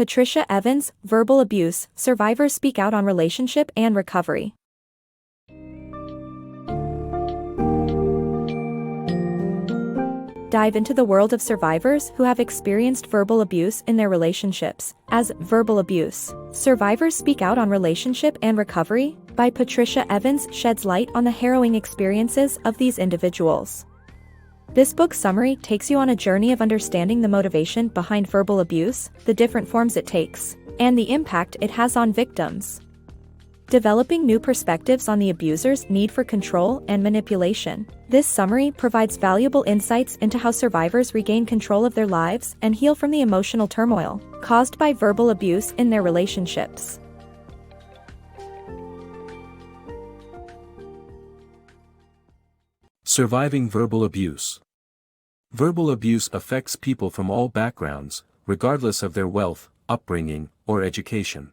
Patricia Evans, Verbal Abuse, Survivors Speak Out on Relationship and Recovery. Dive into the world of survivors who have experienced verbal abuse in their relationships, as Verbal Abuse. Survivors Speak Out on Relationship and Recovery, by Patricia Evans, sheds light on the harrowing experiences of these individuals. This book summary takes you on a journey of understanding the motivation behind verbal abuse, the different forms it takes, and the impact it has on victims. Developing new perspectives on the abuser's need for control and manipulation. This summary provides valuable insights into how survivors regain control of their lives and heal from the emotional turmoil caused by verbal abuse in their relationships. Surviving verbal abuse. Verbal abuse affects people from all backgrounds, regardless of their wealth, upbringing, or education.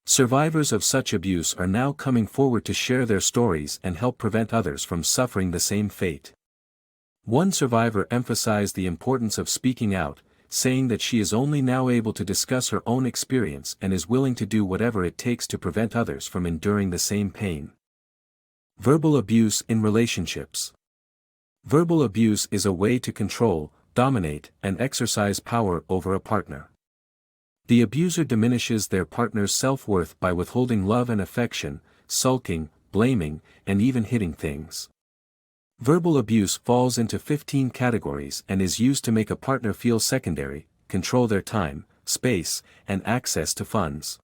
Survivors of such abuse are now coming forward to share their stories and help prevent others from suffering the same fate. One survivor emphasized the importance of speaking out, saying that she is only now able to discuss her own experience and is willing to do whatever it takes to prevent others from enduring the same pain. Verbal abuse in relationships. Verbal abuse is a way to control, dominate, and exercise power over a partner. The abuser diminishes their partner's self-worth by withholding love and affection, sulking, blaming, and even hitting things. Verbal abuse falls into 15 categories and is used to make a partner feel secondary, control their time, space, and access to funds.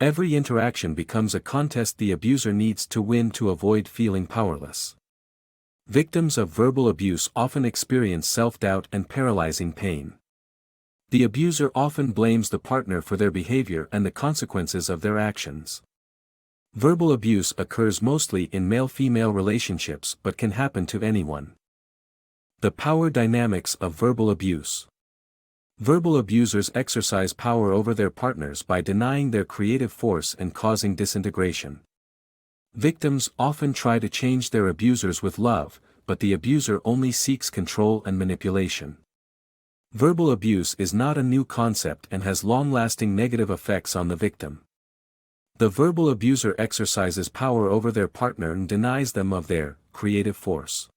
Every interaction becomes a contest the abuser needs to win to avoid feeling powerless. Victims of verbal abuse often experience self-doubt and paralyzing pain. The abuser often blames the partner for their behavior and the consequences of their actions. Verbal abuse occurs mostly in male-female relationships but can happen to anyone. The power dynamics of verbal abuse. Verbal abusers exercise power over their partners by denying their creative force and causing disintegration. Victims often try to change their abusers with love, but the abuser only seeks control and manipulation. Verbal abuse is not a new concept and has long-lasting negative effects on the victim. The verbal abuser exercises power over their partner and denies them of their creative force.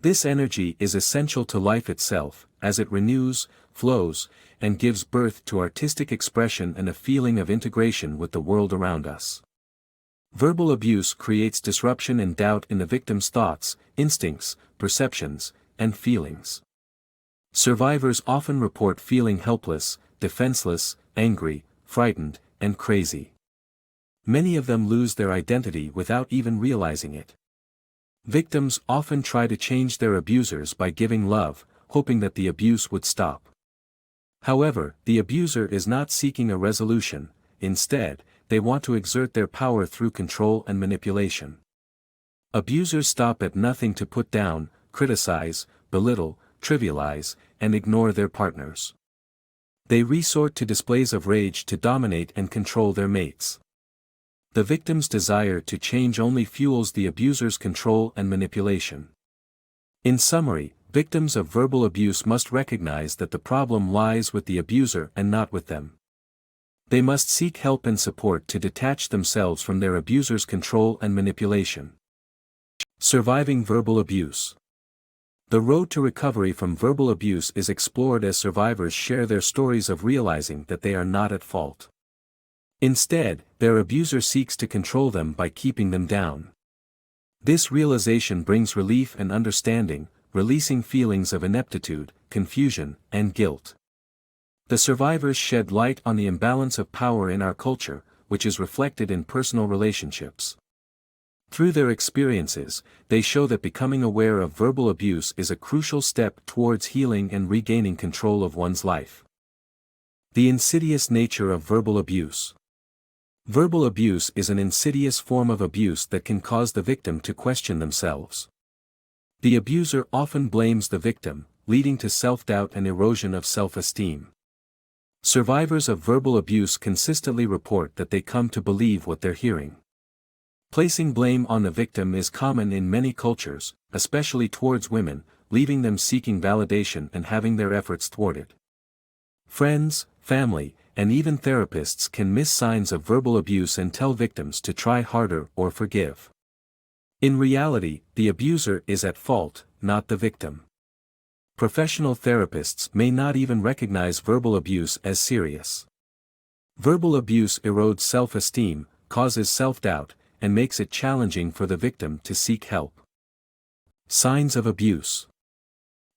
This energy is essential to life itself, as it renews, flows, and gives birth to artistic expression and a feeling of integration with the world around us. Verbal abuse creates disruption and doubt in the victim's thoughts, instincts, perceptions, and feelings. Survivors often report feeling helpless, defenseless, angry, frightened, and crazy. Many of them lose their identity without even realizing it. Victims often try to change their abusers by giving love, hoping that the abuse would stop. However, the abuser is not seeking a resolution. Instead, they want to exert their power through control and manipulation. Abusers stop at nothing to put down, criticize, belittle, trivialize, and ignore their partners. They resort to displays of rage to dominate and control their mates. The victim's desire to change only fuels the abuser's control and manipulation. In summary, victims of verbal abuse must recognize that the problem lies with the abuser and not with them. They must seek help and support to detach themselves from their abuser's control and manipulation. Surviving verbal abuse. The road to recovery from verbal abuse is explored as survivors share their stories of realizing that they are not at fault. Instead, their abuser seeks to control them by keeping them down. This realization brings relief and understanding, releasing feelings of ineptitude, confusion, and guilt. The survivors shed light on the imbalance of power in our culture, which is reflected in personal relationships. Through their experiences, they show that becoming aware of verbal abuse is a crucial step towards healing and regaining control of one's life. The insidious nature of verbal abuse. Verbal abuse is an insidious form of abuse that can cause the victim to question themselves. The abuser often blames the victim, leading to self-doubt and erosion of self-esteem. Survivors of verbal abuse consistently report that they come to believe what they're hearing. Placing blame on the victim is common in many cultures, especially towards women, leaving them seeking validation and having their efforts thwarted. Friends, family, and even therapists can miss signs of verbal abuse and tell victims to try harder or forgive. In reality, the abuser is at fault, not the victim. Professional therapists may not even recognize verbal abuse as serious. Verbal abuse erodes self-esteem, causes self-doubt, and makes it challenging for the victim to seek help. Signs of abuse.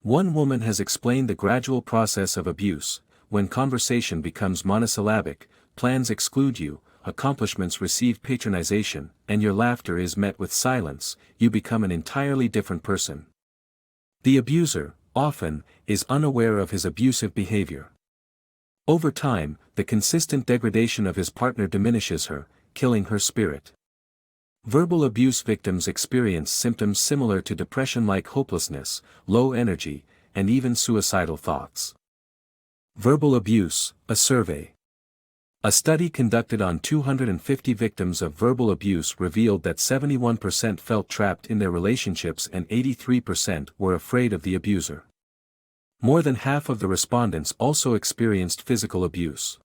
One woman has explained the gradual process of abuse: when conversation becomes monosyllabic, plans exclude you, accomplishments receive patronization, and your laughter is met with silence, you become an entirely different person. The abuser, often, is unaware of his abusive behavior. Over time, the consistent degradation of his partner diminishes her, killing her spirit. Verbal abuse victims experience symptoms similar to depression like hopelessness, low energy, and even suicidal thoughts. Verbal abuse, a survey. A study conducted on 250 victims of verbal abuse revealed that 71% felt trapped in their relationships and 83% were afraid of the abuser. More than half of the respondents also experienced physical abuse.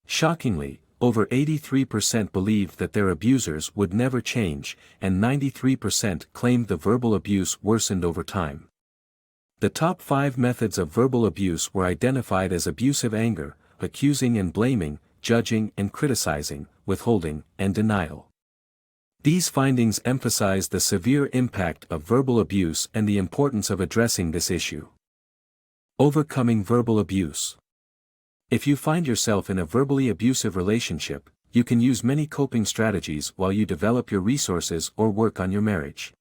Shockingly, over 83% believed that their abusers would never change, and 93% claimed the verbal abuse worsened over time. The top 5 methods of verbal abuse were identified as abusive anger, accusing and blaming, judging and criticizing, withholding, and denial. These findings emphasize the severe impact of verbal abuse and the importance of addressing this issue. Overcoming verbal abuse. If you find yourself in a verbally abusive relationship, you can use many coping strategies while you develop your resources or work on your marriage.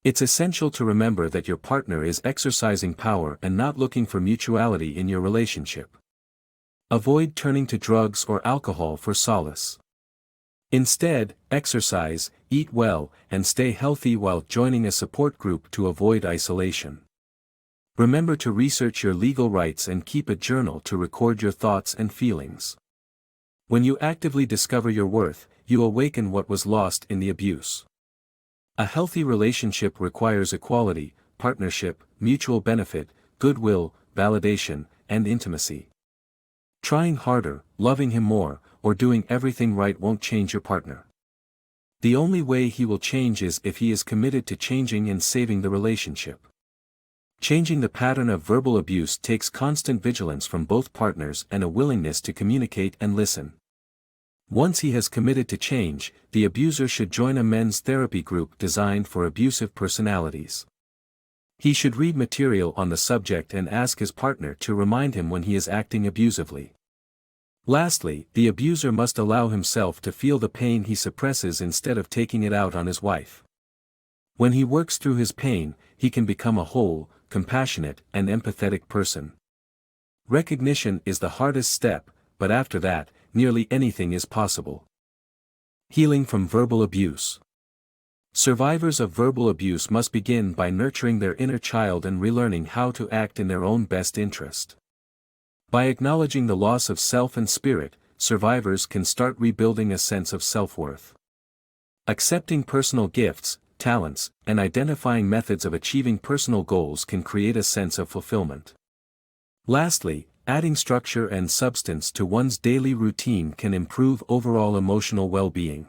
It's essential to remember that your partner is exercising power and not looking for mutuality in your relationship. Avoid turning to drugs or alcohol for solace. Instead, exercise, eat well, and stay healthy while joining a support group to avoid isolation. Remember to research your legal rights and keep a journal to record your thoughts and feelings. When you actively discover your worth, you awaken what was lost in the abuse. A healthy relationship requires equality, partnership, mutual benefit, goodwill, validation, and intimacy. Trying harder, loving him more, or doing everything right won't change your partner. The only way he will change is if he is committed to changing and saving the relationship. Changing the pattern of verbal abuse takes constant vigilance from both partners and a willingness to communicate and listen. Once he has committed to change, the abuser should join a men's therapy group designed for abusive personalities. He should read material on the subject and ask his partner to remind him when he is acting abusively. Lastly, the abuser must allow himself to feel the pain he suppresses instead of taking it out on his wife. When he works through his pain, he can become a whole, compassionate, and empathetic person. Recognition is the hardest step, but after that, nearly anything is possible. Healing from verbal abuse. Survivors of verbal abuse must begin by nurturing their inner child and relearning how to act in their own best interest. By acknowledging the loss of self and spirit, survivors can start rebuilding a sense of self-worth. Accepting personal gifts, talents, and identifying methods of achieving personal goals can create a sense of fulfillment. Lastly, adding structure and substance to one's daily routine can improve overall emotional well-being.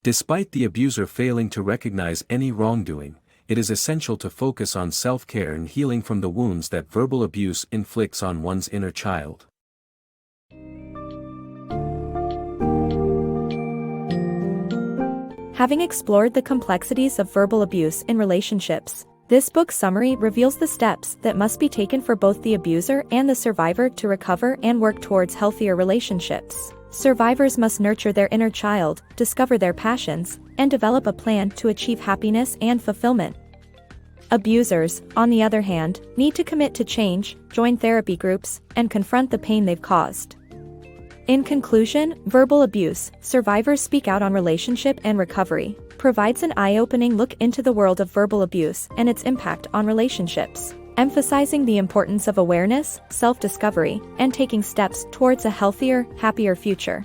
Despite the abuser failing to recognize any wrongdoing, it is essential to focus on self-care and healing from the wounds that verbal abuse inflicts on one's inner child. Having explored the complexities of verbal abuse in relationships, this book's summary reveals the steps that must be taken for both the abuser and the survivor to recover and work towards healthier relationships. Survivors must nurture their inner child, discover their passions, and develop a plan to achieve happiness and fulfillment. Abusers, on the other hand, need to commit to change, join therapy groups, and confront the pain they've caused. In conclusion, Verbal Abuse, Survivors Speak Out on Relationship and Recovery, provides an eye-opening look into the world of verbal abuse and its impact on relationships, emphasizing the importance of awareness, self-discovery, and taking steps towards a healthier, happier future.